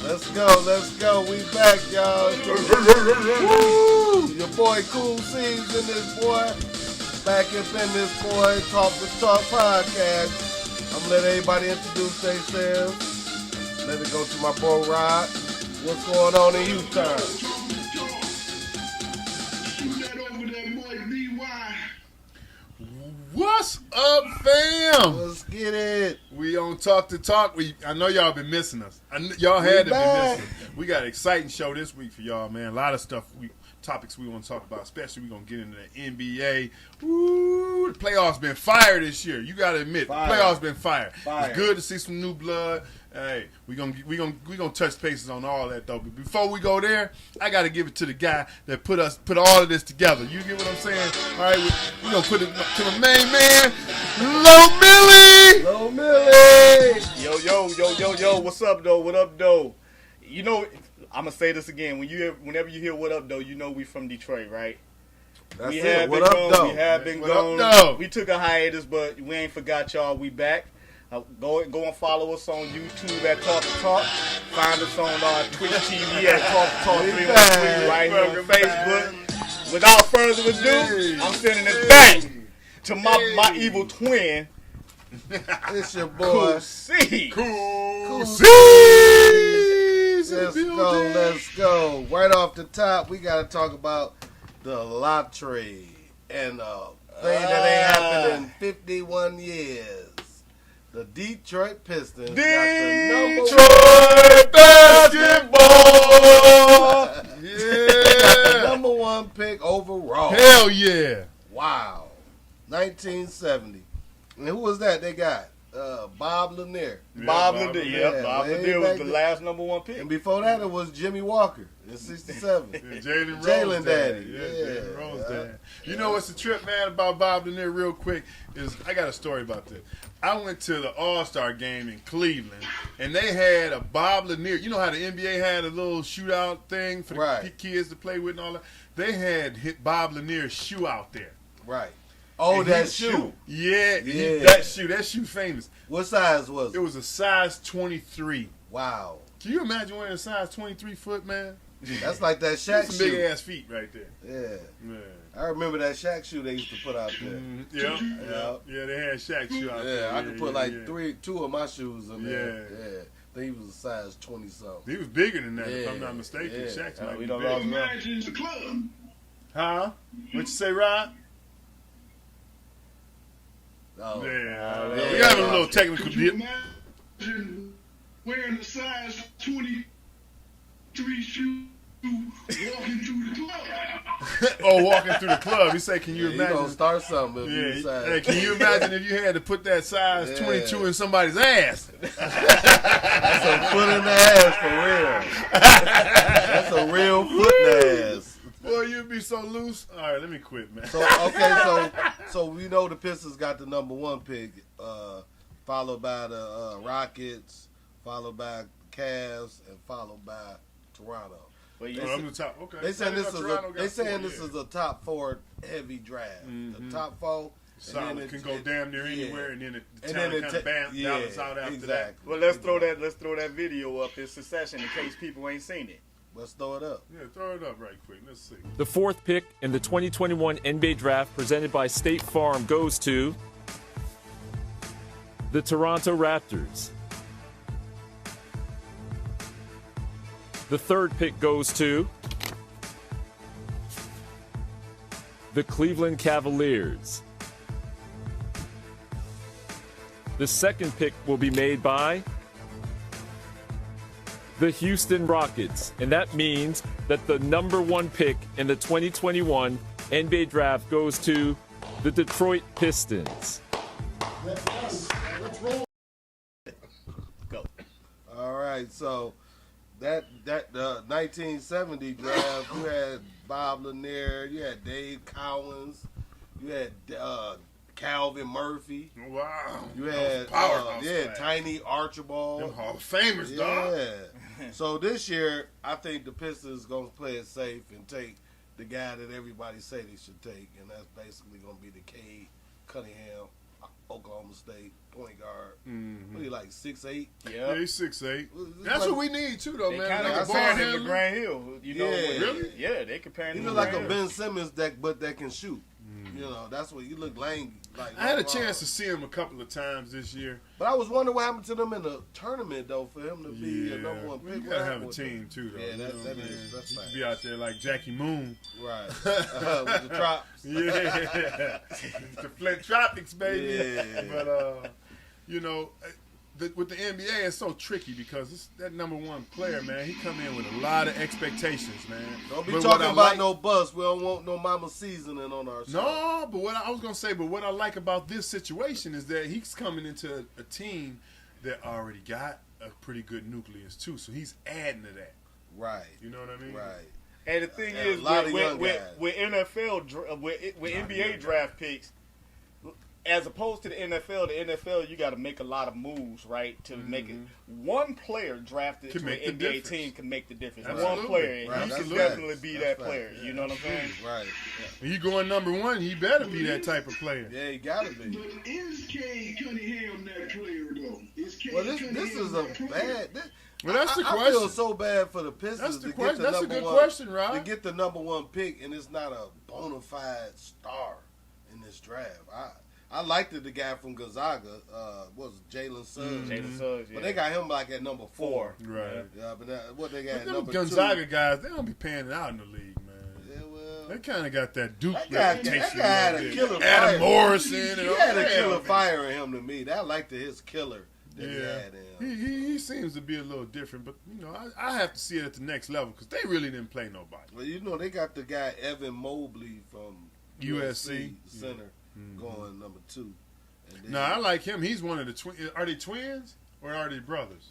Let's go. We back, y'all. Your boy Cool C's in this boy. Back up in this boy. Talk with Talk podcast. I'm gonna let everybody introduce themselves. Let it go to my bro Rod. What's going on in Houston? What's up, fam? Let's get it. We on Talk to Talk. I know y'all been missing us. Y'all had to be missing. We got an exciting show this week for y'all, man. A lot of stuff, topics we want to talk about. Especially we gonna get into the NBA. Woo, the playoffs been fire this year. You gotta admit, the playoffs been fire. It's good to see some new blood. Hey, we gonna touch bases on all that though. But before we go there, I gotta give it to the guy that put all of this together. You get what I'm saying? All right, we gonna put it to my main man, Lil Millie. Lil Millie. Yo. What's up, though? What up, though? You know, I'm gonna say this again. Whenever you hear "What up, though," you know we from Detroit, right? We have been gone. We took a hiatus, but we ain't forgot y'all. We back. Go and follow us on YouTube at Talk to Talk. Find us on Twitch TV at Talk to Talk 313 right here on Facebook. Without further ado, I'm sending it back to my evil twin. It's your boy. Cool C. Let's go. Right off the top, we got to talk about the lottery and thing that ain't happened in 51 years. The Detroit Pistons got the basketball. the number one pick overall. Hell yeah. Wow. 1970. And who was that they got? Bob Lanier. Bob Lanier. Bob Lanier was the last number one pick. And before that, it was Jimmy Walker in 67. Jalen Daddy. Jalen Rose Dad. You know what's the trip, man, about Bob Lanier real quick is I got a story about this. I went to the All-Star game in Cleveland, and they had a Bob Lanier. You know how the NBA had a little shootout thing for the kids to play with and all that? They had Bob Lanier's shoe out there. Right. Oh, and that shoe. Yeah. That shoe famous. What size was it? It was a size 23. Wow. Can you imagine wearing a size 23 foot, man? That's like that Shaq some shoe. Big ass feet right there. Yeah. Man. I remember that Shaq shoe they used to put out there. Yeah, they had Shaq shoe out there. Yeah, I could put two of my shoes in there. Yeah. I think he was a size 20 something. He was bigger than that, if I'm not mistaken. Shaq's might be bigger. Imagine the club. Huh? What you say, Rod? Oh. Yeah. We got a little technical deal. Imagine wearing a size 23 shoe walking through the club. Walking through the club. He say, can you imagine? You gonna start something. Hey, can you imagine if you had to put that size 22 in somebody's ass? That's a foot in the ass for real. That's a real foot in the ass. Boy, you'd be so loose. All right, let me quit, man. So we know the Pistons got the number one pick, followed by the Rockets, followed by the Cavs, and followed by Toronto. I'm the top. Okay. They saying this is a top four heavy draft. Mm-hmm. The top four. Solid. It can go damn near anywhere, and then the talent kind of balance out after that. Well, let's throw that video up in succession in case people ain't seen it. Let's throw it up. Yeah, throw it up right quick. Let's see. The fourth pick in the 2021 NBA Draft presented by State Farm goes to the Toronto Raptors. The third pick goes to the Cleveland Cavaliers. The second pick will be made by the Houston Rockets, and that means that the number one pick in the 2021 NBA Draft goes to the Detroit Pistons. Let's roll. Go. All right, so that 1970 draft, you had Bob Lanier, you had Dave Cowens, you had Calvin Murphy. Wow. You had Tiny Archibald. Them Hall of Famers, dog. Yeah. So this year, I think the Pistons going to play it safe and take the guy that everybody say they should take, and that's basically going to be the Cade Cunningham Oklahoma State point guard. Mm-hmm. What are you like 6'8"? Yeah, he's 6'8". That's what we need too, though, They man. kind Like a of ball comparing him to handler. Grant Hill. You know, Yeah. Really? Yeah, they comparing He him look to like a Grant Hill. Ben Simmons that can shoot. You know, that's what you look lame. Like I had a chance to see him a couple of times this year. but I was wondering what happened to them in the tournament though for him to be a number one Well, pick. you gotta What have a happened team too, though. Yeah, you that know what I mean? is. That's You right. could be out there like Jackie Moon. Right. With the drops. Yeah, the Flint Tropics, baby. Yeah. But you know, with the NBA, it's so tricky because it's that number one player, man. He come in with a lot of expectations, man. Don't be But talking what I about like- no bus. We don't want no mama seasoning on our show. No, but what I was gonna say, but what I like about this situation is that he's coming into a team that already got a pretty good nucleus too. So he's adding to that. Right. You know what I mean? Right. And the thing And a is, lot of young with guys. NFL, with NBA draft picks, as opposed to the NFL you got to make a lot of moves, right? To make it one player drafted Can to make an the NBA difference. team can make the difference. Absolutely. One player, Right, he that's can facts. definitely be That's that facts. player. You know what I'm saying? Right. When you going number one, he better be that type of player. Yeah, you gotta be. But is Cade Cunningham that player, though? Is Cade Well, this Cunningham is a that player? bad. Well, that's the I question. feel so bad for the Pistons That's the to question. get the That's a number good one, question, Rob. to get the number one pick, and it's not a bona fide star in this draft. I liked the guy from Gonzaga. What was it, Jalen Suggs? Jalen Suggs, yeah. But they got him like at number 4. Right. Yeah, but what they got But at them number Gonzaga 2? guys, they don't be panning out in the league, man. Yeah, well, They kind of got that Duke that guy reputation. had a little bit. killer Adam fire. Morrison and He all had a that. killer fire in him to me. I liked his killer that he Yeah, had in him. he seems to be a little different, but you know, I have to see it at the next level because they really didn't play nobody. Well, you know, they got the guy Evan Mobley from USC. center going number 2. And then, No, I like him. He's one of the twins. Are they twins or are they brothers?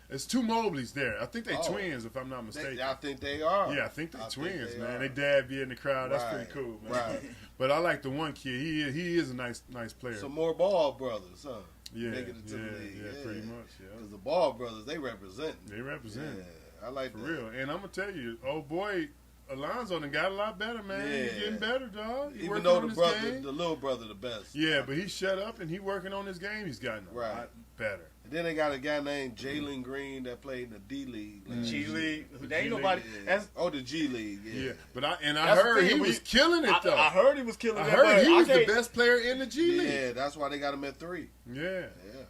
It's 2 Mobleys there. I think they Oh. twins, if I'm not mistaken. I think they are. Yeah, I think they're twins, they man. are. They dad be in the crowd. That's Right, pretty cool, man. right. But I like the one kid. He is a nice player. Some more Ball brothers, huh? yeah, Making it to the league. yeah, pretty much. Yeah, Because the Ball brothers, they represent. they represent Yeah, I like for that. real. And I'm gonna tell you, old boy Alonzo done got a lot better, man. He's Yeah. getting better, dog. He Even working though on the his brother, game. the little brother, the best. Yeah, but he shut up and he working on his game. He's gotten a Right. lot better. And then they got a guy named Jalen Green that played in the D League. G League. There G-League, ain't nobody. Yeah. That's, The G League. Yeah. Yeah, but I That's the heard thing, he we- was killing it though. I heard he was killing I it. heard but he was the can't- best player in the G League. Yeah, that's why they got him at 3. Yeah. Yeah.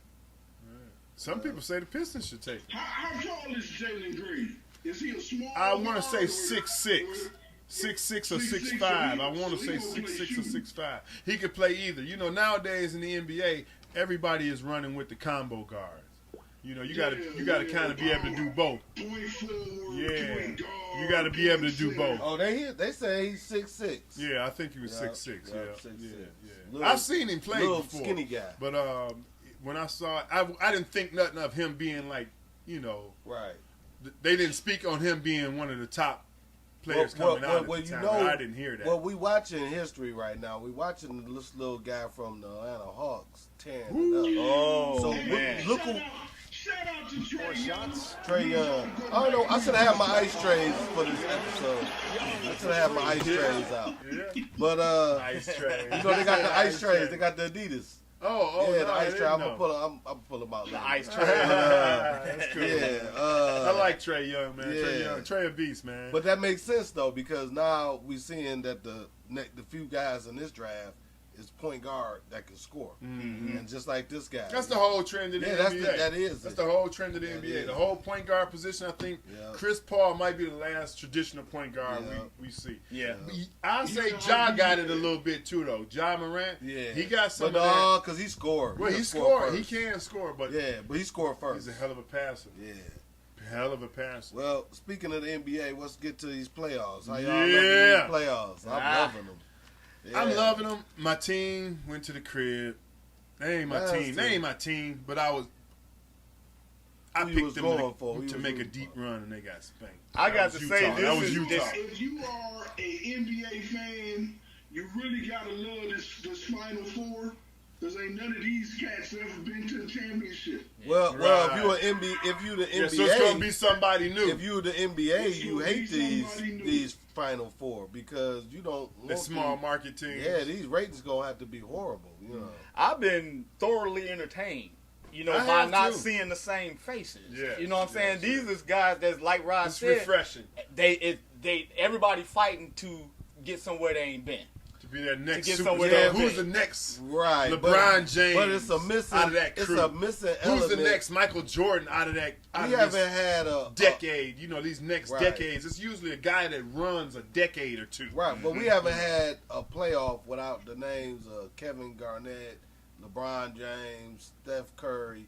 Some people say the Pistons should take him. How tall is Jalen Green? Is he a small I want to guard say or- 6'6". 6'6" or 6'6", 6'5". I so want to he say gonna play 6'6" or shooting. 6'5". He could play either. You know, nowadays in the NBA, everybody is running with the combo guards. You know, you gotta kind of be able to do both. Point forward, Yeah. point guard, You gotta be able to point do center. both. Oh, they say he's 6'6". Yeah, I think he was Yeah, 6'6". yeah, Yeah, 6'6". yeah. Little- I've seen him play little before. skinny guy. But when I saw it, I didn't think nothing of him being like, you know, Right. they didn't speak on him being one of the top players coming out at the time. I didn't hear that. Well, we watching history right now. We watching this little guy from the Atlanta Hawks tearing it up. Oh, So man. look who Shout out to Trey shots. Trey Young. I don't know. I should have had my ice trays for this episode. I should have had my ice trays out. Yeah. But Ice tray. you know they got the ice trays. They got the Adidas. Oh, Yeah, no, the I ice didn't tray. I'm know. gonna pull them out. The later. ice tray. That's cool. Yeah. I like Trey Young, man. Trey Yeah. Young, Trey a beast, man. But that makes sense though, because now we're seeing that the few guys in this draft is point guard that can score, and just like this guy. that's the whole trend of the Yeah, NBA. that is. That's the whole trend of the That NBA. is. The whole point guard position, I think Yeah. Chris Paul might be the last traditional point guard Yeah. we see. Yeah. I say Ja got it a little bit too, though. Ja Morant, Yeah, he got some but of that. no, because he scored. Well, he He'll scored. He first. can score, but Yeah, but he scored first. he's a hell of a passer. Yeah. Hell of a passer. Well, speaking of the NBA, let's get to these playoffs. How y'all Yeah. loving these playoffs? I'm loving them. Yeah. I'm loving them. My team went to the crib. They ain't my Last team. They team. ain't my team, but I Who you picked was them going for? Who you to was make a rooting deep for? run, and they got spanked. I That got was to Utah. say, That this was is Utah. this, If you are a NBA fan, you really gotta love this Final Four, because ain't none of these cats ever been to the championship. Well, Right. if you the Yeah, NBA, so it's gonna be somebody new. if you the NBA, you hate these Final Four because you don't The want small market teams. Yeah, these ratings gonna have to be horrible. You know. I've been thoroughly entertained. I By have not too. seeing the same faces. Yes, You know what I'm saying? yes, These yes. is guys that's like Rod It's said. refreshing They everybody fighting to get somewhere they ain't been. to be that next get superstar. somewhere to Who's be. the next Right, LeBron James? but it's a missing. out of that crew. It's a missing Who's element. the next Michael Jordan out of that? Out We of this haven't had a decade. These next Right. decades. It's usually a guy that runs a decade or two. Right, but we haven't had a playoff without the names of Kevin Garnett, LeBron James, Steph Curry.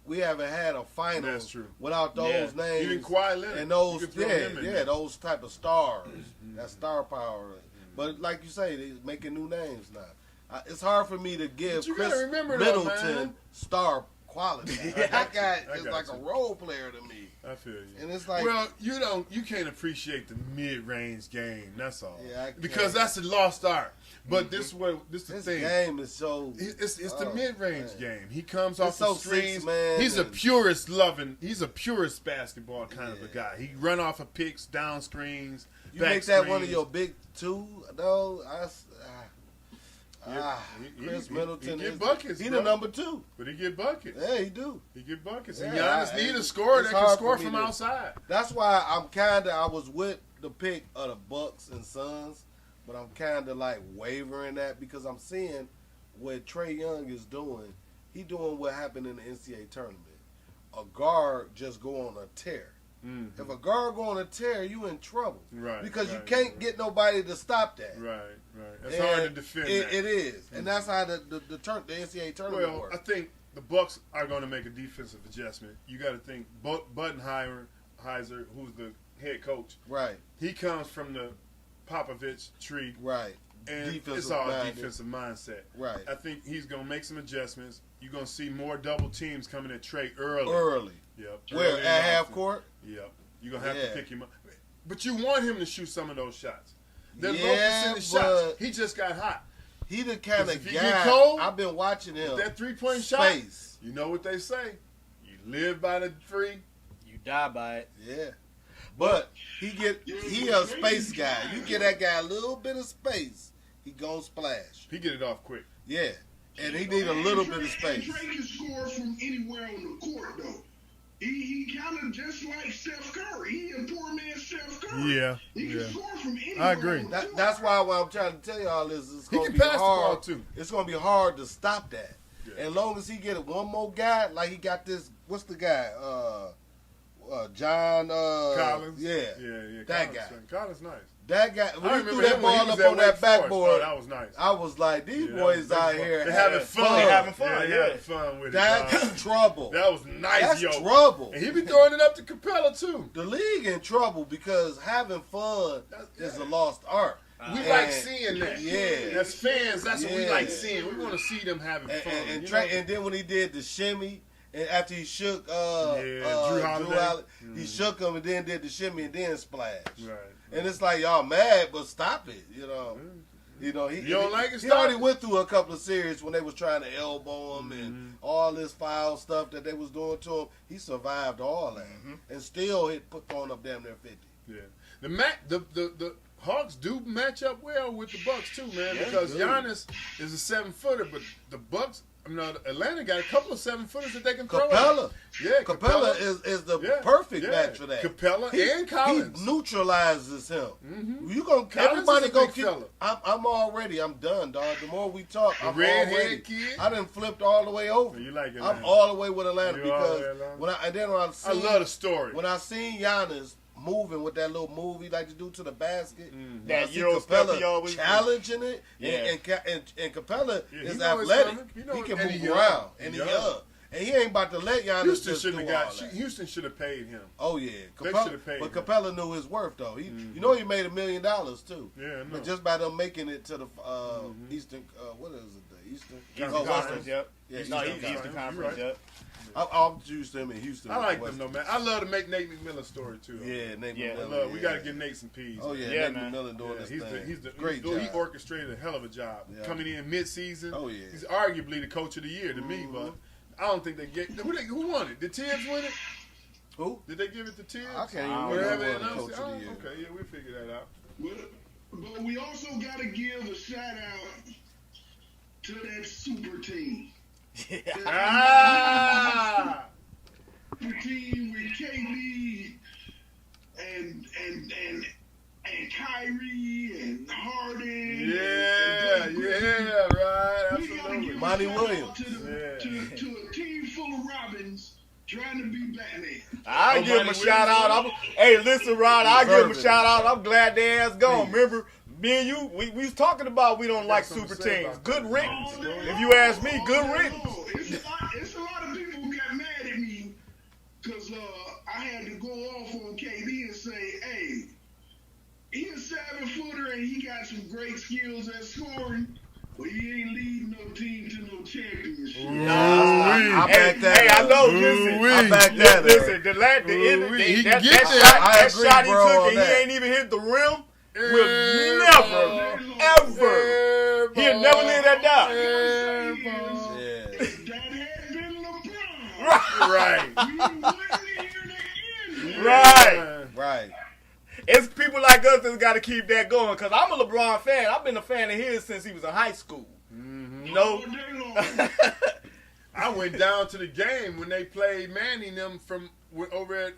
We haven't had a final That's true. without those Yeah. names. Even Kawhi Leonard. And those, You can throw him in there. those type of stars. That star power. But like you say, they're making new names now. It's hard for me to give But you Chris gotta remember though, Middleton man. star quality. That guy I is got like you. a role player to me. I feel you. And it's like, Well, you can't appreciate the mid-range game. That's all. Yeah, I because can't. that's a lost art. But this the this thing. game is so. It's the Oh, mid-range man. game. He comes It's off so the screens. 6-man He's a and- purist loving. He's a purist basketball kind of a Yeah. guy. He run off of picks, down screens, You back make that screens. one of your big two, though. Yeah, Chris he Middleton get is buckets, he bro. the number two. But he get buckets. Yeah, he do. He get buckets. Yeah, and Giannis I- need a it's- scorer it's that can hard score for me from to- outside. That's why I was with the pick of the Bucks and Suns, but I'm kind of like wavering that because I'm seeing what Trae Young is doing. He doing what happened in the NCAA tournament. A guard just go on a tear. Mhm. If a guard go on a tear, you in trouble. Right, Because you right, can't right. get nobody to stop that. Right. It's And hard to defend that. It is. And that's how the NCAA tournament Well, works. I think the Bucks are going to make a defensive adjustment. You got to think Budenholzer, who's the head coach, Right, he comes from the Popovich tree, right, and Defensive it's all minded. defensive mindset. right. I think he's going to make some adjustments. You're going to see more double teams coming at Trey early. Early. Yep. Where, early in at the half offense. court? Yep. You're going to have Yeah. to pick him up. But you want him to shoot some of those shots. They're low Yeah, percentage shots. but- He just got hot. He the kind 'Cause of if guy. he get cold, I've been watching him. That three-point shot, Space. you know what they say. You live by the three. You die by it. Yeah. But he a space guy. You get that guy a little bit of space, he gon' splash. He get it off quick. Yeah. And he need a little bit of And space. Trey can score from anywhere on the court, though. He kind of just like Steph Curry. He a poor man Steph Curry. Yeah, He can yeah. score from anywhere. I agree. on the court. That's why what I'm trying to tell y'all is it's He gonna can be pass the ball, hard. too. It's gonna be hard to stop that. Yeah. As long as he get one more guy, like he got this. What's the guy? John. Collins. Yeah. Collins, That guy. Collins nice. That guy. I When he remember threw him that when he ball was up at on that Wake Forest. backboard, Oh, that was nice. I was like, these Yeah, that boys was out fun. here They're having fun. They're having fun, Yeah, yeah. having fun with it. That's dog. trouble. That was nice, That's yo. trouble. And he be throwing it up to Capella too. The league in trouble because having fun is a lost art. We And- like seeing that. Yeah. As fans, that's what we Yeah. like seeing. We want to see them having fun. And, you Trey, know? and then when he did the shimmy, and after he shook Drew Holiday. he shook him and then did the shimmy and then splash. Right. And it's like y'all mad, but stop it. You know. You know, he, You don't like it, he stop already it. went through a couple of series when they was trying to elbow him Mm-hmm. and all this foul stuff that they was doing to him. He survived all that and still put throwing up damn near 50. Yeah. The Hawks do match up well with the Bucks too, man, because they do. Giannis is a 7-footer, but the Bucks, Atlanta got a couple of 7-footers that they can throw. Capella. At. Yeah, Capella is the Yeah, perfect yeah. match for that. Capella and Collins. He neutralizes him. Mhm. You gonna Collins everybody is a go big keep. fella. I'm done, dog. The more we talk, The I'm redhead already. kid? I done flipped all the way over. You like it, I'm man. all the way with Atlanta You all the because way Atlanta? when I I love the story. when I seen Giannis moving with that little move he like to do to the basket. Mm-hmm. That I see Euro stuff Capella he always do. challenging it, Yeah. and Capella Yeah, he is know his athletic. stomach. He know He it. can And he move young. around, and He he young. young. And he ain't about to let Giannis Houston just should do have all got. that. Houston should have paid him. Oh yeah, They Capella, should've paid but him. Capella knew his worth though. You know, he made $1 million too. Yeah, I know. But just by them making it to the Eastern, what is it? The Eastern, Eastern oh, Conference, Western. yep. Yeah, No, Eastern he's Conference. Eastern You're Conference, right. yep. I'm used to him in Houston. I like them Western. though, man. I love to make Nate McMillan's story too. Yeah, Nate Yeah. McMillan. We got to give Nate some peas. Oh yeah, Yeah, Nate man. McMillan doing Yeah, this he's thing. the Great he job. orchestrated a hell of a job Yeah. coming in mid-season. Oh, yeah. He's arguably the coach of the year to me, but I don't think they get who won it. Did Tibbs win it? Who? Did they give it to Tibbs? I can't even I don't Or remember have who they won the announced coach it? of Oh, the year. okay, yeah, we'll figure that out. But we also got to give a shout out to that super team. Super team with KD and Kyrie and Harden. Right. We got to give Monty a shout Williams. out to a team full of Robins trying to be Batman. I give him a shout out. Hey, listen, Rod, I give him a shout out. I'm glad their ass gone. Remember, me and you, we was talking about we don't like super teams. Good riddance. If you ask me, good riddance. It's a lot of people who got mad at me because I had to go off on KD and say, hey, he's a 7-footer and he got some great skills at scoring, but he ain't leading no team to no championship. I back that Hey, up. I know. Listen, I back that up. listen. That shot he took and he ain't even hit the rim. Will never, ever. He'll never leave that down. Yeah. That had been LeBron. Right. We wouldn't hear the end. Right. Right. It's people like us that's got to keep that going. Because I'm a LeBron fan. I've been a fan of his since he was in high school. You know? All day long. I went down to the game when they played Manning them from over at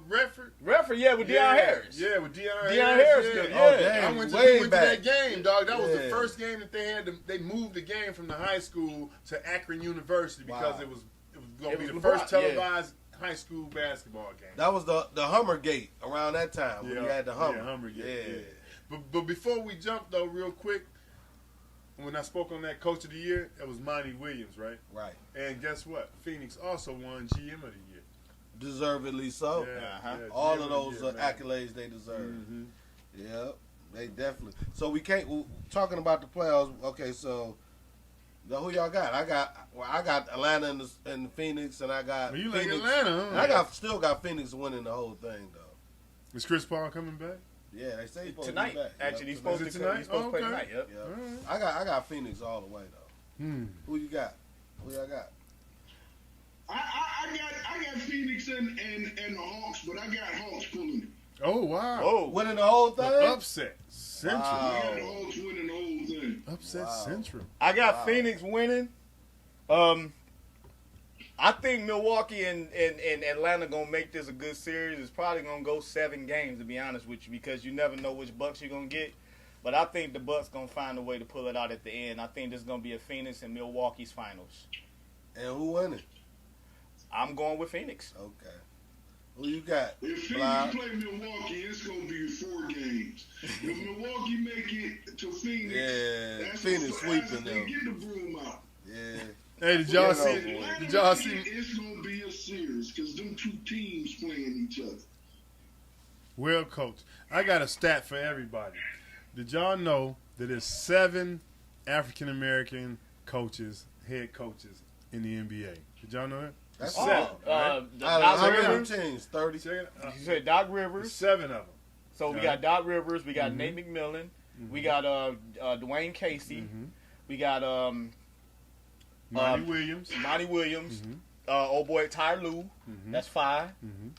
Redford. Redford, yeah, with Deion Harris. Yeah, with Deion Harris. Yeah. Yeah. Oh, damn. I went Way to back. that game, dog. That was the Yeah. first game that they had. They moved the game from the high school to Akron University because Wow. it was going to be the was first LeBron, yeah. televised high school basketball game. That was the Hummer Gate around that time when you had the Hummer. Yeah, Hummer. Yeah. But before we jump though, real quick, when I spoke on that Coach of the Year, it was Monty Williams, right? Right. And guess what? Phoenix also won GM of the Year. Deservedly so. Uh-huh. All GM of those the Year, man. accolades they deserve. Mm-hmm. Yep, they definitely. So we can't. Talking about the playoffs. Okay, so who y'all got? I got Atlanta and Phoenix, and I got Well, you like Phoenix. Atlanta, huh? And I still got Phoenix winning the whole thing though. Is Chris Paul coming back? Yeah, they say he's supposed Tonight. to be back. Actually, he's Yep, supposed Is to it tonight? He's supposed to play Okay. tonight. Yep. Yep. All right. I got Phoenix all the way though. Who you got? Who y'all got? I got Phoenix and the Hawks, but I got Hawks pulling it. Oh wow! Oh, Winning the whole thing. The upset Central. Wow. I got the Hawks winning the whole thing. Upset Wow. Central. I got Phoenix winning. I think Milwaukee and Atlanta gonna make this a good series. It's probably gonna go 7 games, to be honest with you, because you never know which Bucks you're gonna get. But I think the Bucks gonna find a way to pull it out at the end. I think this is gonna be a Phoenix and Milwaukee's finals. And who winning? I'm going with Phoenix. Okay. Who you got? If Blah. Phoenix play Milwaukee, it's going to be 4 games. If Milwaukee make it to Phoenix, Yeah, that's Phoenix sweeping they them. get the broom out. Yeah. Hey, did y'all Yeah, see? no, Did y'all see? It's going to be a series because them 2 teams playing each other. Well, coach, I got a stat for everybody. Did y'all know that there's 7 African American coaches, head coaches in the NBA? Did y'all know that? That's Oh, seven. right? Out Doc of how many Rivers. teams? 30. Check it out. You said Doc There's Rivers. 7 of them. So we Right. got Doc Rivers. We got Nate McMillan. We got Dwayne Casey. We got Monty Williams. Monty Williams. Mhm. Old boy Ty Lue. Mhm. That's 5. Mhm.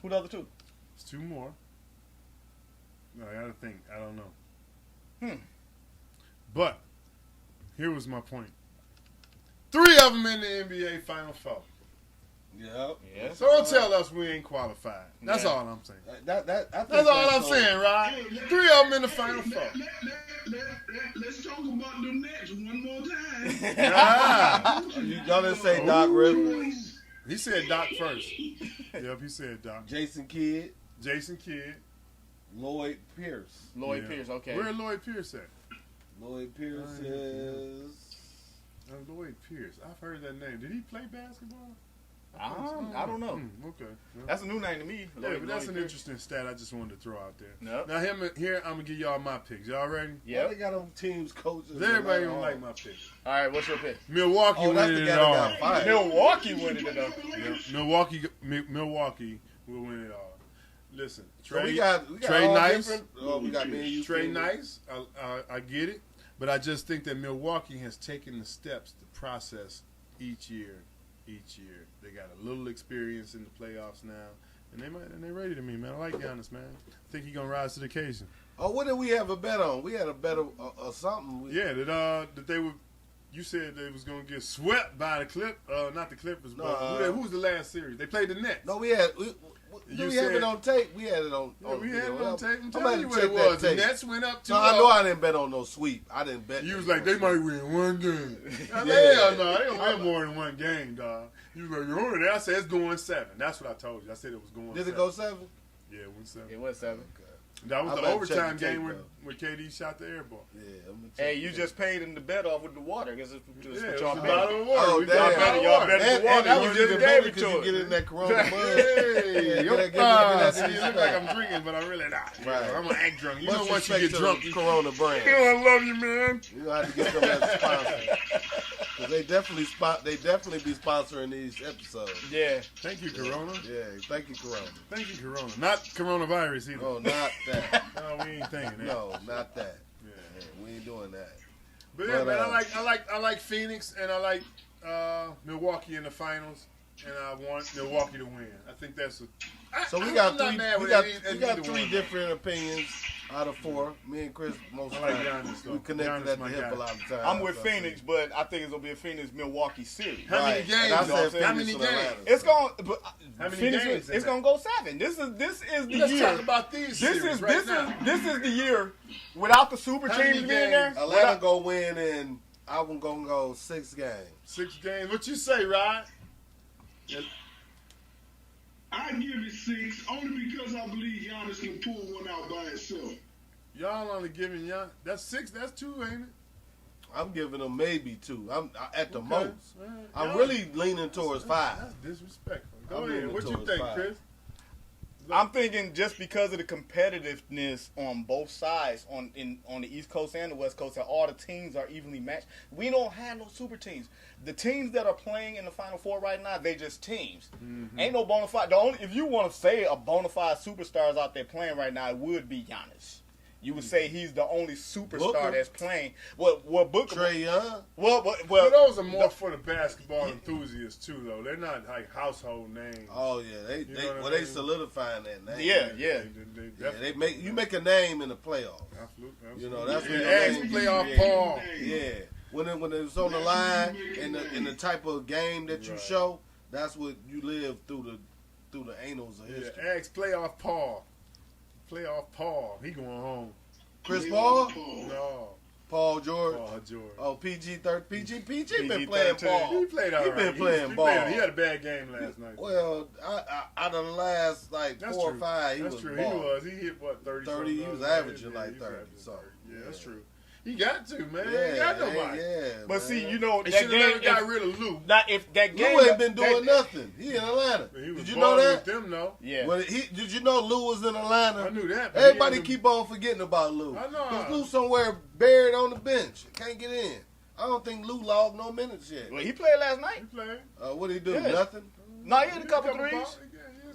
Who the other 2? There's 2 more. No, I gotta think. I don't know. But here was my point. 3 of them in the NBA Final Four. Yep. Yes. So don't tell us we ain't qualified. That's Yeah. all I'm saying. I think That's all I'm so. saying, Rod. 3 of them in the Final Four. Let's talk about them Nets one more time. Ah, Y'all didn't say Doc Rivers, he said Doc first. Yep, he said Doc. Jason Kidd, Jason Kidd. Lloyd Pierce. Lloyd Yeah. Pierce. Okay. Where Lloyd Pierce at? Lloyd Pierce Oh, yeah. is. Lloyd Pierce. I've heard that name. Did he play basketball? I don't know. Okay. Yeah. That's a new name to me. Yeah, Lloyd but that's an Pierce. interesting stat I just wanted to throw out there. Yep. Now, here, I'm going to give y'all my picks. Y'all ready? Why Yep. they got them teams coaches? Everybody and don't all? like my picks. All right. What's your pick? Milwaukee Oh, that's the winning guy it that all. got fired. Milwaukee winning it up. Yeah, Milwaukee will win it all. Listen, So we Trey, got Trey all Nice. different. Oh, we got me and you. Trey too. Nice. I get it, but I just think that Milwaukee has taken the steps to process each year. They got a little experience in the playoffs now, and they're ready to me, man. I like Giannis, man. I think he's gonna rise to the occasion. Oh, what did we have a bet on? We had a bet or something. Yeah, that they were. You said they was gonna get swept by the not the Clippers, but who was the last series? They played the Nets. No, we had. We have it on tape. We had it on. Yeah, we had it on tape. I'm I'm telling you what it was. The Nets went up 2-0. No, I know I didn't bet on no sweep. I didn't bet. You was like, they might win one game. Hell no, they don't win more than one game, dog. You was like, you're over there. I said it's going 7. That's what I told you. I said it was going 7. Did it go 7? Yeah, it went 7. It went 7. Okay. That was I'm the about to overtime check the tape, game where KD shot the air ball. Yeah. Hey, you just paid him the bet off with the water. Because it's Yeah, what it was y'all a paid. bottle of water. Oh, We damn. got a bottle of Y'all water. better- And that was You even just better gave it because to you us. get in that Corona mud. Hey, Get that see, it look like I'm drinking, but I'm really not. Right. I'm gonna act drunk. You Much know, once you respect get to drunk, the you Corona brand. I love you, man. You gonna have to get them as a sponsor. Because they definitely be sponsoring these episodes. Yeah. Thank you, Corona. Yeah, thank you, Corona. Thank you, Corona. Not coronavirus either. No, not that. No, we ain't thinking that. No, not that. Yeah. Yeah, we ain't doing that. But yeah, But, man, I like Phoenix and I like Milwaukee in the finals, and I want Milwaukee to win. I think that's So we I'm got not three. mad We with got either three one. different opinions out of 4. Me and Chris most I of like the time, Giannis, though. we connected Giannis, at the my hip guy. a lot of times. I'm with So, Phoenix, but I think it's going to be a Phoenix-Milwaukee series. How many Right. games? And I said though? How Phoenix many and games? Atlanta. It's going to How many Phoenix, games in it's that? going to go 7. This is the Let's year. talk about these series right now. This is the year without the super How teams many being games? there. Atlanta go win, and I'm gonna go 6 games. 6 games. What you say, Rod? I give it 6 only because I believe Giannis can pull one out by himself. Y'all only giving y'all that's 6. That's 2, ain't it? I'm giving them maybe 2. I'm at the Okay. most. All right. I'm Y'all- really leaning towards 5. That's disrespectful. Go I'm ahead. leaning What you towards think, 5. Chris? I'm thinking just because of the competitiveness on both sides, on the East Coast and the West Coast, that all the teams are evenly matched. We don't have no super teams. The teams that are playing in the Final Four right now, they just teams. Ain't no bona fide. If you want to say a bona fide superstars out there playing right now, it would be Giannis. You would say he's the only superstar Booker. that's playing. Well, Booker. Trey Young. Well, But those are more for the basketball enthusiasts too, though. They're not like household names. Oh yeah, You know what I they mean? solidifying that name. yeah. Yeah, they make a name in the playoffs. Absolutely. You know, that's yeah, what the ask name- playoff yeah. Paul. Yeah, when it was on the line and the type of game that you Right. show, that's what you live through the annals of history. Yeah, ask playoff Paul. Playoff Paul. He going home. Chris Paul, No, Paul George. Paul George. Oh, PG been PG-13. playing ball. He played all He right. been playing ball. He had a bad game last night. Well, out of the last like That's 4 true. or 5, he That's was true. balling. He was. He hit what 30. 30, he was averaging like 30, so, Yeah, that's yeah. true. He got to, man. Yeah, he got nobody. yeah. But man. see, you know They that should have never game. got rid of Lou. If that game, Lou ain't been doing nothing. He in Atlanta. He was Did you know balling that? with them, though. Yeah. Did you know Lou was in Atlanta? I knew that. but Everybody he had keep on forgetting about Lou. I know. Because Lou somewhere buried on the bench. Can't get in. I don't think Lou logged no minutes yet. Well, he played last night. He played. What did he do? Yeah. Nothing? No, he had a couple threes. balls.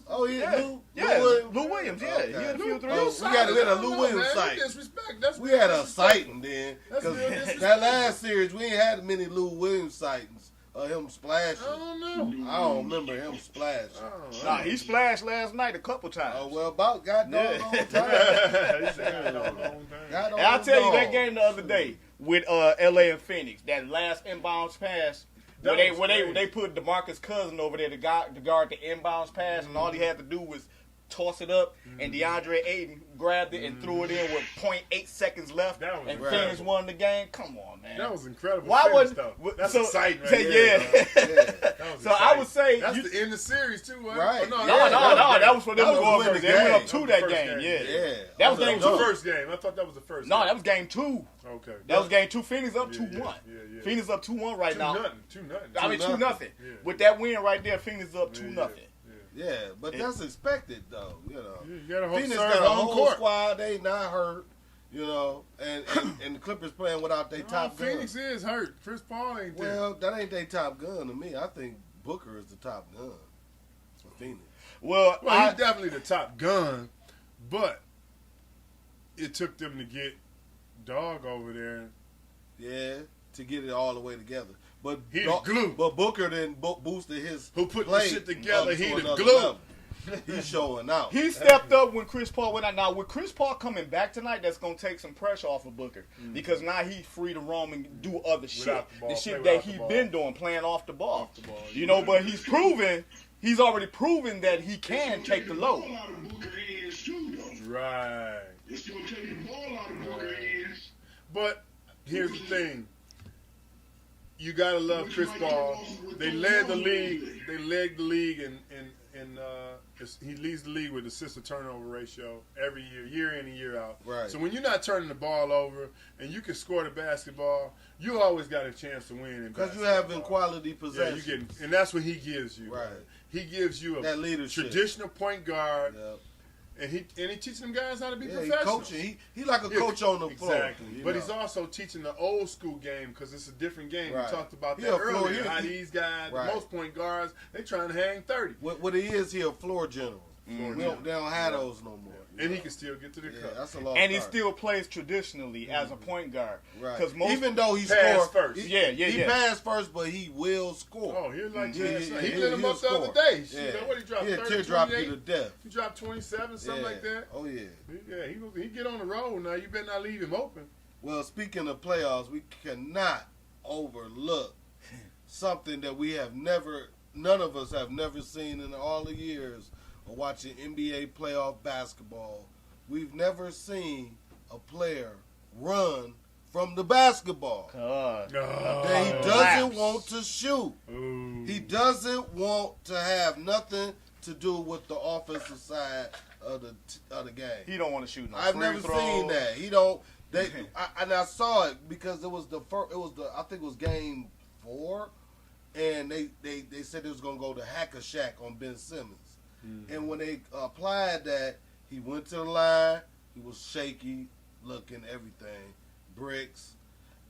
Oh, he hit Yeah, Lou? yeah. Williams? Lou Williams, yeah. Okay. He had a few Oh, threes. we got to hit a Lou No, Williams man, site. Disrespect. That's We had a disrespect. sighting then. That's Because real disrespect. that last series, we ain't had many Lou Williams sightings of him splashing. I don't know. I don't remember him splashing. Nah, he splashed last night a couple times. Oh, well, about goddamn Yeah. long time. He said, "No, no, no." God And I'll tell you dog. that game the other day with LA and Phoenix, that last inbounds pass, That where was they crazy. put DeMarcus Cousins over there to guard the inbounds pass, and all he had to do was toss it up, and DeAndre Ayton grabbed it and threw it in with 0.8 seconds left, That was and incredible. Phoenix won the game. Come on, man. That was incredible. Why finish, wasn't though. That's so, exciting right say, there, yeah. That was So I exciting. would say that's you- the end of the series too, wasn't it? Right. Oh, no, No, Yeah, that was for them that to was go win up. the They went game. up to that First game. game. Yeah. Yeah. That was that game was the two. first game. I thought that was the first. No, game. that was game 2. Okay. That was game 2. Phoenix up Yeah, 2-1. yeah. Phoenix up 2-1 right now. 2-0. I mean 2-0. 2-0. Yeah. With that win right there, Phoenix up 2-0. Yeah, but that's expected, though. You know, You gotta hope Phoenix serve got a home whole court. squad. They not hurt. You know, and the Clippers playing without their top gun. Phoenix is hurt. Chris Paul ain't there. Well, that ain't their top gun to me. I think Booker is the top gun for Phoenix. Well, Well, he's definitely the top gun, but it took them to get Dog over there. Yeah, to get it all the way together. But He the glue. But Booker then boosted his Who put the play shit together, up to he the another glue. level. he's showing out. He stepped up when Chris Paul went out. Now, with Chris Paul coming back tonight, that's going to take some pressure off of Booker. Because now he's free to roam and do other shit. The shit that he's been doing, playing off the ball. You know, but he's already proven that he can take the load. Right. It's going to take the ball out of Booker's hands. But here's the thing. You gotta love Chris Paul. They led the league. They led the league, and he leads the league with assist to turnover ratio every year in and year out. Right. So when you're not turning the ball over and you can score the basketball, you always got a chance to win. Because you're having quality possession. Yeah, and that's what he gives you. Right. He gives you that leadership. Traditional point guard. Yep. And he teaching them guys how to be He professional. coaching. He like a coach on the floor. Exactly. But he's also teaching the old school game because it's a different game. Right. We talked about that earlier. How these guys, right. most point guards, they trying to hang 30. What he is, he a floor general. They don't have those no more. And he can still get to the cup. That's a long and he still plays traditionally as a point guard. Right. Even though he scores first. He passed first, but he will score. Oh, he like he lit him up the other day. What he dropped? He'll teardrop you to death. He dropped 27, something like that. Oh yeah. Yeah, he get on the road now. You better not leave him open. Well, speaking of playoffs, we cannot overlook something that none of us have never seen in all the years of watching NBA playoff basketball. We've never seen a player run from the basketball. God. That he doesn't want to shoot. Ooh. He doesn't want to have nothing to do with the offensive side of the game. He don't want to shoot no I've free never throws. seen that. He don't. I saw it because it was I think it was game 4, and they said it was gonna go to Hacker Shack on Ben Simmons. And when they applied that, he went to the line. He was shaky, looking everything, bricks.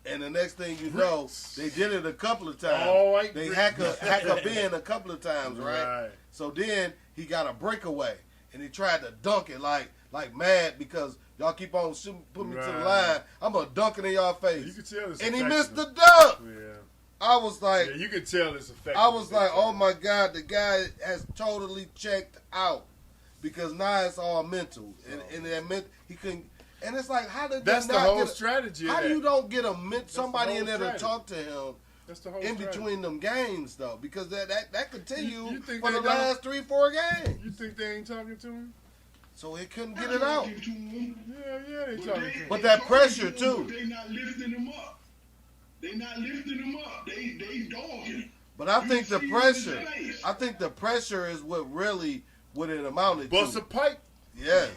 And the next thing you know, they did it a couple of times. Oh, they hack a Ben a couple of times, right? So then he got a breakaway, and he tried to dunk it like mad because y'all keep on shooting, put me to the line. I'm gonna dunk it in y'all face. You can tell this. And he missed the dunk. Yeah. I was like, you can tell it's effective. I was like, oh my God, the guy has totally checked out because now it's all mental, and that meant he couldn't. And it's like, how did that's the whole strategy? How do you don't get somebody in there strategy. to talk to him? That's the whole in strategy. Between them games though, because that continued you think for the last 3-4 games. You think they ain't talking to him? So he couldn't get it out. Yeah, they talking to him. But that pressure too. They not lifting him up. They not lifting him up. They dogging him. But I think the pressure is what it amounted to. Bust a pipe. Yes.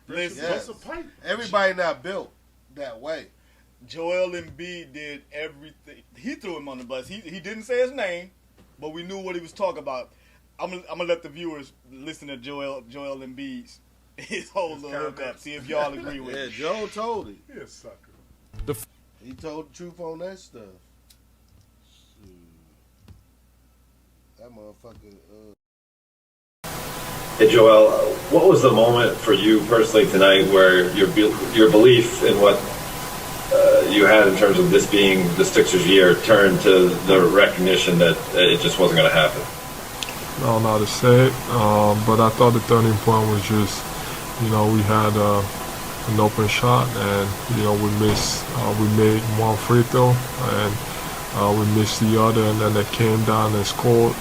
Bust a pipe. Everybody not built that way. Joel Embiid did everything. He threw him on the bus. He didn't say his name, but we knew what he was talking about. I'm gonna let the viewers listen to Joel Embiid's his whole little hookup. See if y'all agree with it. Yeah, Joe told it. He a sucker. He told the truth on that stuff. That motherfucker. Hey Joel, what was the moment for you personally tonight where your belief in what you had in terms of this being the Sixers' year turned to the recognition that it just wasn't going to happen? I don't know how to say it, but I thought the turning point was just, we had an open shot, and we made one free throw, and we missed the other, and then they came down and scored.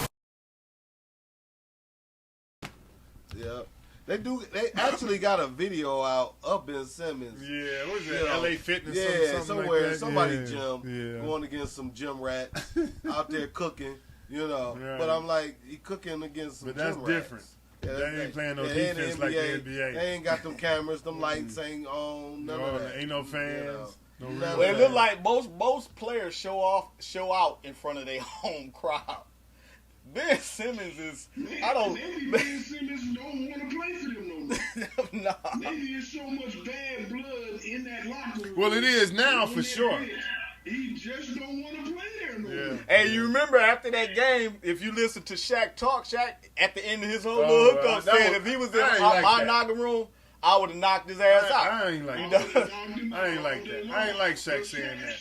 Yeah, they actually got a video out of Ben Simmons. Yeah, what is that? LA Fitness. Yeah, somewhere, like that. somebody's gym, going against some gym rats out there cooking. Right. But I'm like, he cooking against some gym rats. But that's different. Yeah, they ain't playing no defense like the NBA. They ain't got them cameras, them lights ain't on, none of that. Ain't no fans. Well, it look like most players show out in front of their home crowd. Ben Simmons is, Maybe Ben Simmons don't want to play for them no more. Nah. Maybe there's so much bad blood in that locker room. Well, it is now for sure. He just don't want to play there no more. Hey, you remember after that game, if you listen to Shaq talk, Shaq at the end of his whole little hookup said if he was in my locker room, I would have knocked his ass out. I ain't like that. I ain't like that. I ain't like Shaq saying that.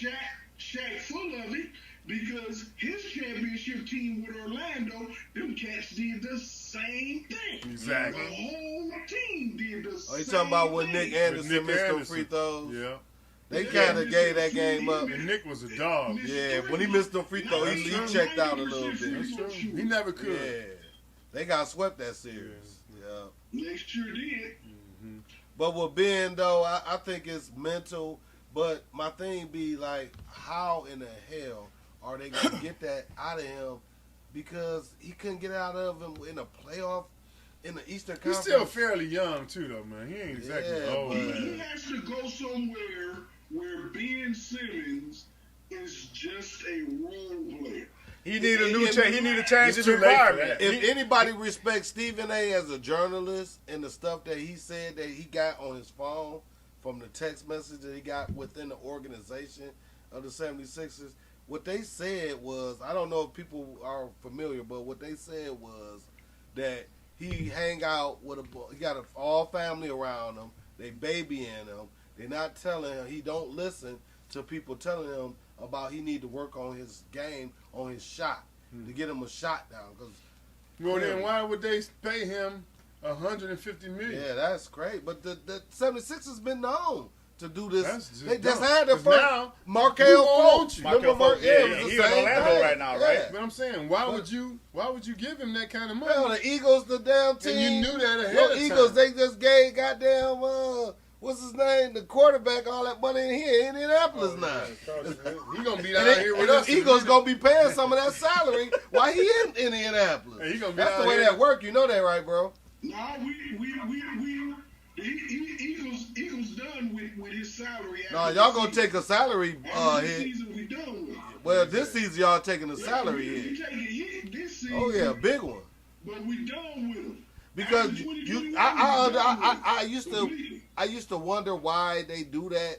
Shaq full of it because his championship team with Orlando, them cats did the same thing. Exactly. The whole team did the Oh, you same talking about when thing. Nick Anderson Nick missed them Anderson. free throws? Yeah. They kind of gave that game up. And Nick was a dog. Yeah, when he missed them free throws, he checked out a little bit. That's true. He never could. Yeah, they got swept that series. Yeah. They sure did. But with Ben, though, I think it's mental. But my thing be like, how in the hell are they going to get that out of him? Because he couldn't get out of him in a playoff in the Eastern He's Conference. still fairly young, too, though, man. He ain't exactly Yeah, old, but- man. He has to go somewhere where Ben Simmons is just a role player. He need a new change. He need to change his It's too late for environment. that. If anybody respects Stephen A. as a journalist and the stuff that he said that he got on his phone from the text message that he got within the organization of the 76ers, what they said was, I don't know if people are familiar, but what they said was that he hang out with he got all family around him, they babying him, they're not telling him, he don't listen to people telling him about he need to work on his game, on his shot, to get him a shot down. Cause Well, then why would they pay him $150 million? yeah, that's great. But the 76ers been known to do this. That's just They just dumb. had their 'Cause first now, Markel who Fultz. wants you? Remember Markel Fultz, yeah, it was the he in same Orlando thing. right now, Yeah. right? But I'm saying, why would you give him that kind of money? Well, the Eagles, the damn team. And you knew that ahead Well, of Eagles, time. they just gave goddamn what's his name, the quarterback, all that money in here in Indianapolis now. He gonna be And, down here with us. the Eagles gonna be paying some of that salary while he in Indianapolis. Hey, he gonna be That's out the way here. that work. You know that, right, bro? No, Eagles done with his salary. No, y'all gonna take a salary after this hit. season we done with. Well, this season y'all taking a salary we hit. take a hit this season. Oh yeah, big one. But we done with him. Because After 2021, I we used done with to him. I used to wonder why they do that,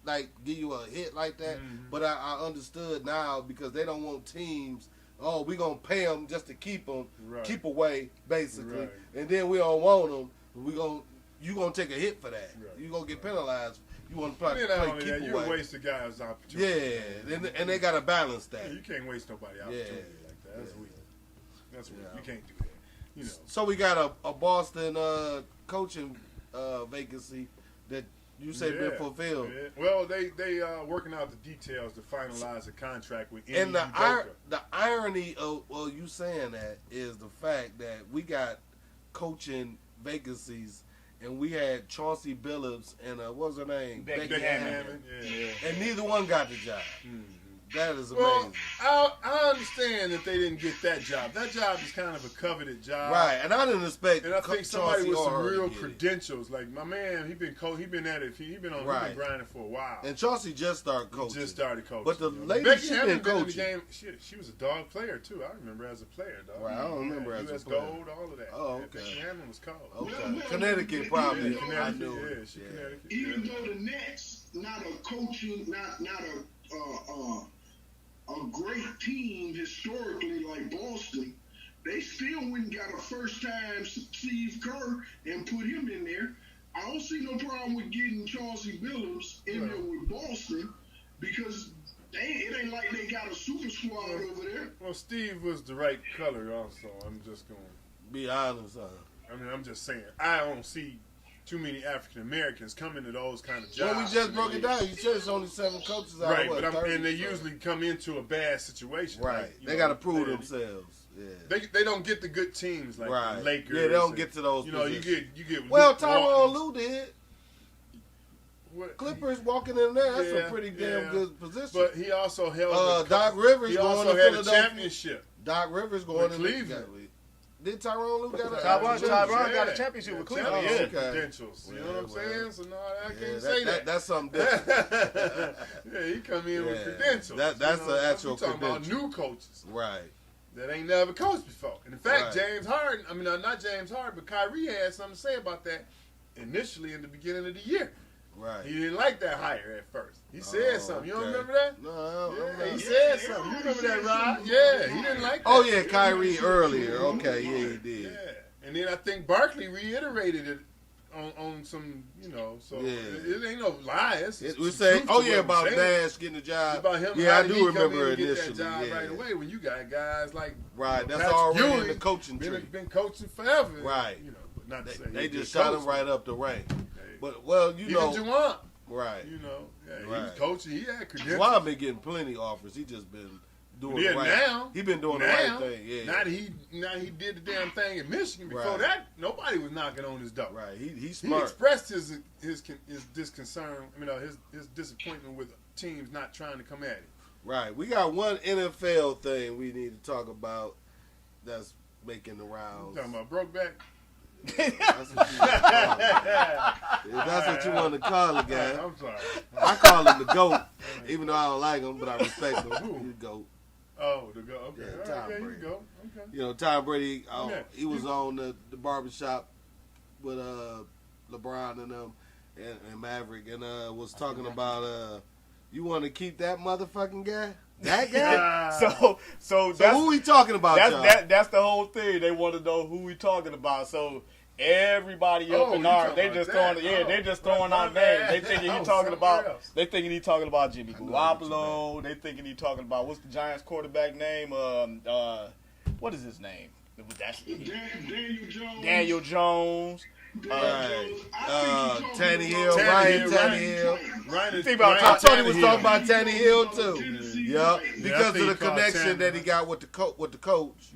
like give you a hit like that. But I understood now because they don't want teams. Oh, we gonna pay them just to keep them, Right. keep away basically, Right. and then we don't want them. You gonna take a hit for that. Right. You gonna get penalized. You want to play, Then not play only keep that, you away. waste the guy's opportunity. Yeah, and they gotta balance that. Yeah, you can't waste nobody opportunity like that. That's Yeah. weak. That's weak. Yeah. You can't do that. You know. So we got a Boston coaching vacancy that you say been fulfilled. Yeah. Well, they working out the details to finalize the contract with any And the irony of you saying that is the fact that we got coaching vacancies, and we had Chauncey Billups and what was her name? Becky Hammon. Yeah. And neither one got the job. That is amazing. Well, I understand that they didn't get that job. That job is kind of a coveted job, Right, and I didn't expect. And I think somebody Chauncey with or some her to real get it. credentials, like my man, he been at it. He been grinding for a while. And Chauncey just started He coaching. just started coaching. But the you know. lady, Becky she hadn't been been in the coaching. game. She was a dog player too. I remember as a player, dog. Right, I don't remember as a US player. Gold, all of that. Oh, Yeah, okay. Becky Hammon was cold. Okay. Connecticut probably. Yeah, I Connecticut. knew Yeah, it. she Yeah. Connecticut. Even yeah. though the Nets not a coaching, not a great team historically like Boston, they still went and got a first-time Steve Kerr and put him in there. I don't see no problem with getting Chauncey Billups in there with Boston because it ain't like they got a super squad over there. Well, Steve was the right color also. I'm just going to Be honest, I'm just saying. I don't see too many African Americans coming to those kind of jobs. Well, we just broke it down. You said it's only 7 coaches out. Right, of what, but 30, and they so. usually come into a bad situation. Right. Like, you They know, got to prove they- themselves. Yeah. They don't get the good teams like Right. the Lakers. Yeah, they don't and, get to those You know, positions. you get. Well, Luke Tyronn Walton. Lue did. What- Clippers walking in there. That's Yeah, a pretty damn yeah. good position. But he also held. Doc Rivers He going also to had a Philadelphia. championship. Doc Rivers going With to Cleveland. Did Tyronn Lue got a Tyronn championship? got a championship with Cleveland, Championship yeah. Okay. credentials. You know what I'm Yeah, saying? well. So no, I Yeah, can't say that. That's something different. Yeah, he come in with Yeah. credentials. That's you know, an actual we talking about credential. new coaches Right. that ain't never coached before. And in fact, Right. James Harden, not James Harden, but Kyrie had something to say about that initially in the beginning of the year. Right. He didn't like that hire at first. He said something. You don't okay. remember that? No, I don't Yeah, he know. said something. You remember that, Rod? Yeah, he didn't like that. Oh yeah, Kyrie earlier. Okay, yeah, he did. Yeah. And then I think Barkley reiterated it on some, so Yeah. it ain't no lies. We say, Truth to oh what yeah, we're about saying. Nash getting the It's job. about him. Yeah, How I did he do come remember in and get initially. that job Yeah. right away when you got guys like Right, that's Patrick already in Ewing the coaching tree. been coaching forever. Right. Not to say They he just did shot coach, him right up the rank. Hey. But well, you Even know, Juwan, right? you know, yeah, he was Right. coaching. He had credentials. Juwan been getting plenty offers. He just been doing the right. Now He been doing the right thing. Yeah. Now he did the damn thing in Michigan. Before Right. that, nobody was knocking on his door. Right. He's He smart. expressed his disconcern. His disappointment with teams not trying to come at him. Right. We got one NFL thing we need to talk about that's making the rounds. You talking about Brokeback? That's what you want to call it. If that's what you want to call it, guy. I'm sorry. I call him the GOAT, even though I don't like him, but I respect him. He's the GOAT. Oh, the go. Okay, Yeah, all Tom right, there Brady. you go. Okay. You know, Tom Brady, Yeah. he was on the barbershop with LeBron and them and Maverick and was talking about you want to keep that motherfucking guy? That guy? So So that's who we talking about, y'all? that's the whole thing. They want to know who we talking about. So everybody up Oh, in you our, talking they about just that? throwing, yeah, Oh, they just right, throwing our my names. bad. They thinking I he was talking about, somewhere else. they thinking he talking about Jimmy know what you Garoppolo. They thinking he talking about what's the Giants quarterback name? What is his name? That's Daniel Jones. Daniel Jones. Right. I Tannehill, Tannehill, Ryan Ryan. Tannehill. Ryan, Think about I thought he was Tannehill. talking about Tannehill too. Tennessee Yeah, Titans. because I of think the he called connection that he Tannehill. got with the coach.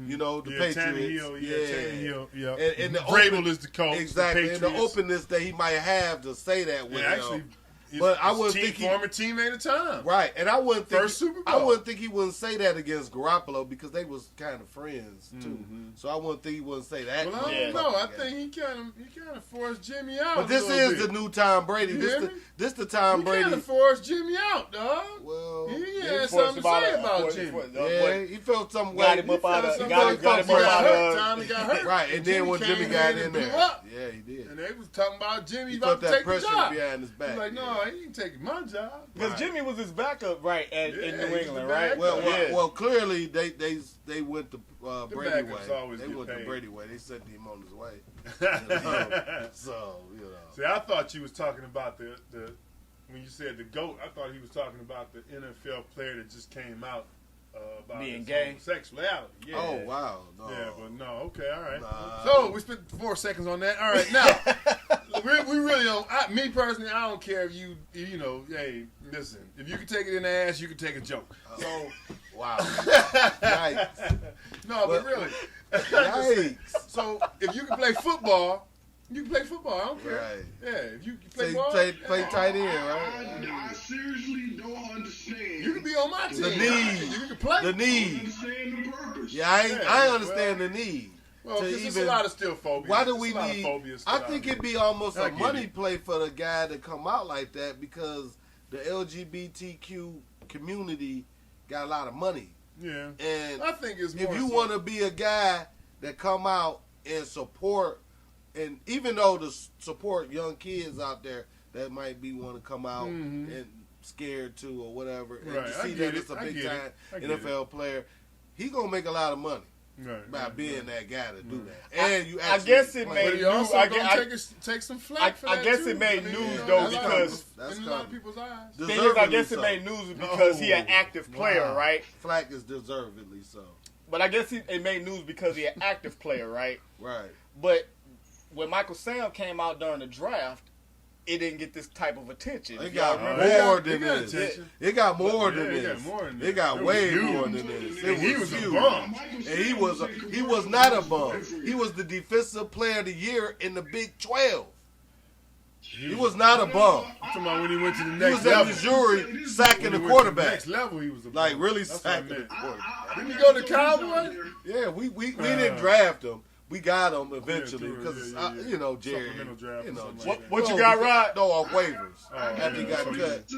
You know, the Yeah, Patriots. Tannehill, Tannehill, yeah. And the Vrabel is the coach. Exactly, the and the Patriots. openness that he might have to say that with Yeah, actually, him. his, But I his wouldn't team, think he- former teammate of Tom. Right, and I wouldn't think First Super I Bowl. wouldn't think he wouldn't say that against Garoppolo because they was kind of friends too. So I wouldn't think he wouldn't say that. Well, I Yeah. don't know. I think he kind of forced Jimmy out. But this a little is bit. the new Tom Brady. You This hear the me? this the Tom He Brady. kind of forced Jimmy out, dog. Well, He He had forced something to him out say of- about forced- Jimmy. forced- yeah, he felt some got way. him up out of, Something got him got up out of. Tommy got hurt. Right, and then when Jimmy came got in in and blew there, up, yeah, he did. and they was talking about Jimmy He about put to that take the pressure job. behind his back. He's like, yeah. no, he ain't taking my job. Because Right. Jimmy was his backup, right, in Yeah, New he was England, the right? backup. Well, clearly they went the Brady backups way. always They get went the paid. Brady way. They sent him on his way. So you know. See, I thought you was talking about the when you said the GOAT, I thought he was talking about the NFL player that just came out about Being his gay. homosexuality. Yeah. Oh wow. No. Yeah, but no, okay, all right. Nah. So we spent 4 seconds on that. All right, now we really don't. Me personally, I don't care if you know. Hey, listen, if you can take it in the ass, you can take a joke. So Wow. Yikes. no, but But- really, Yikes. so if you can play football, you can play football. I don't care. Right. Yeah, if you can So play you ball, play tight end, right? I seriously don't understand. you can be on my team. The need. You can play. The I need. understand the purpose. Yeah, I Yeah, understand the need. Well, to because there's a even- lot of still phobias. Why do There's we a lot of need? phobias I still think out it'd be almost I a get money it. play for the guy to come out like that because the LGBTQ community got a lot of money. Yeah. And I think it's if more you so- want to be a guy that come out and support, and even though to support young kids out there that might be want to come out and scared too or whatever, and Right, to I see get that it. it's a I big get it. time I get NFL player, he gonna make a lot of money Right, by right, being right. that guy to do that. And you I actually guess it play. But made you also I gonna guess- take some flack for I that guess too. it made I mean, news, you know, though, that's because- That's in a lot of coming. people's eyes. The- Thing is, I guess Deservedly it made so. news because he an active player, Wow. right? Flack is deservedly so. But I guess it made news because he an active player, right? Right. But when Michael Sam came out during the draft, it didn't get this type of attention. It If y'all got remember. more It than got this. attention. It got more Yeah, than it this. got more than It this. got It was way huge. more than this. It He was was a huge. bum. And he was not a bum. He was the defensive player of the year in the Big 12. He was not a bum. I'm talking about when he went to the He next was at level. Missouri sacking When the he went to quarterback. next level, he was a Like bum. really That's what I sacking the meant. quarterback. Didn't he go to Cowboys? Yeah, we didn't draft him. We got him eventually through it, because yeah, yeah. you know Jerry. Supplemental draft You or know, something Jerry. like What you got, Rod? No, off waivers after he yeah, got so cut.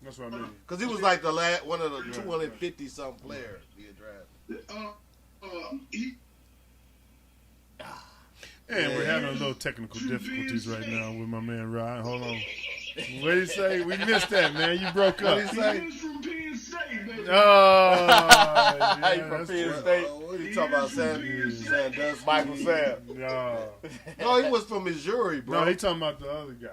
That's what I mean. Because he was like the last one of the 250 something players he had drafted. He, And we're having a little technical difficulties right now with my man Rod. Hold on. What did he say? We missed that, man. You broke up. What did he say? he was from Penn State, baby. Oh, yeah, He from that's Penn true. State. What are you talking about, Sandusky? Michael Sam. No. No, he was from Missouri, bro. No, he talking about the other guy.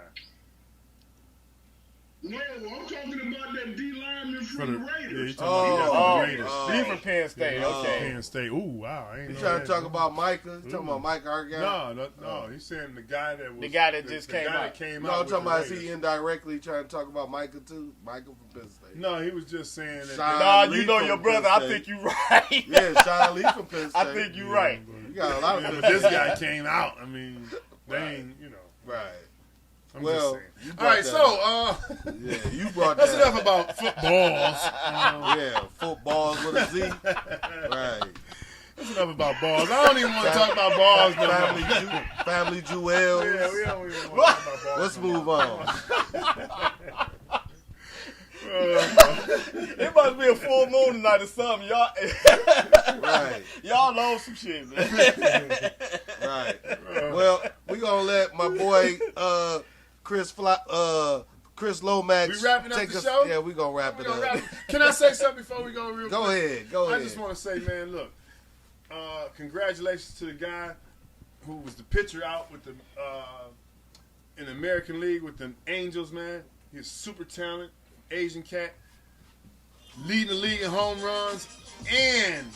No, I'm talking about that D lineman For from the, the yeah, Raiders. he's talking about the Raiders. He from Penn State. Yeah, Okay. Penn State. Ooh, wow. I ain't You know trying that. to talk about Micah? You talking about Micah Argyle? No. He's saying the guy that was The guy that just the came guy out. that came No, out I'm with talking the about is Raiders. he indirectly trying to talk about Micah too? Micah from Penn State. No, he was just saying that. Sean Nah, Lee you know from your Penn brother. I State. think you right. Yeah, Sean Lee from Penn State. I think you right. You got a lot of Yeah, Penn but this State. guy came out. I mean, they ain't, Right. I'm Well, just you saying. brought All right, that so Yeah, you brought that's that. enough about footballs. Yeah, footballs with a Z. Right. That's enough about balls. I don't even want to talk about balls no more. Family jewels. Yeah, we don't even want to talk about balls. Let's move on. It must be a full moon tonight or something. Y'all, Right. y'all know some shit, man. Right. Well, we gonna let my boy Chris Lomax We wrapping up take the us. show? Yeah, we gonna wrap it up. Can I say something before we go real Go quick? ahead. Go I ahead. just want to say, man, look, congratulations to the guy who was the pitcher out with the in the American League with the Angels, man. He's super talented, Asian cat, leading the league in home runs, and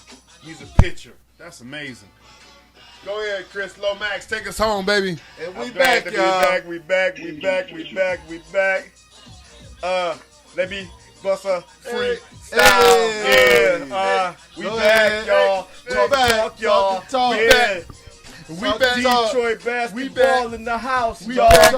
he's a pitcher. That's amazing. Go ahead, Chris Lomax. Take us home, baby. And we I'm back, glad to be y'all. back. We back. Let me bust a freestyle. Hey. Yeah. We Go back, ahead. y'all. We Talk, back. talk, y'all. Talk, Yeah. We Talk, back. talk. Detroit basketball We back. in the house, We y'all. back.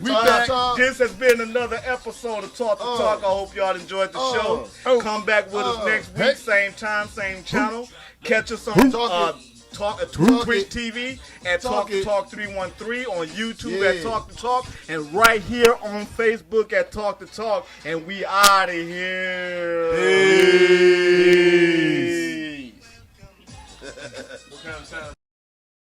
We back. This has been another episode of Talk to Talk. I hope y'all enjoyed the show. Come back with us next week, Hey. same time, same channel. Catch us on Twitch TV at Talk to Talk 313, on YouTube at Talk to Talk, and right here on Facebook at Talk to Talk. And we out of here. Peace. Peace. What kind of sound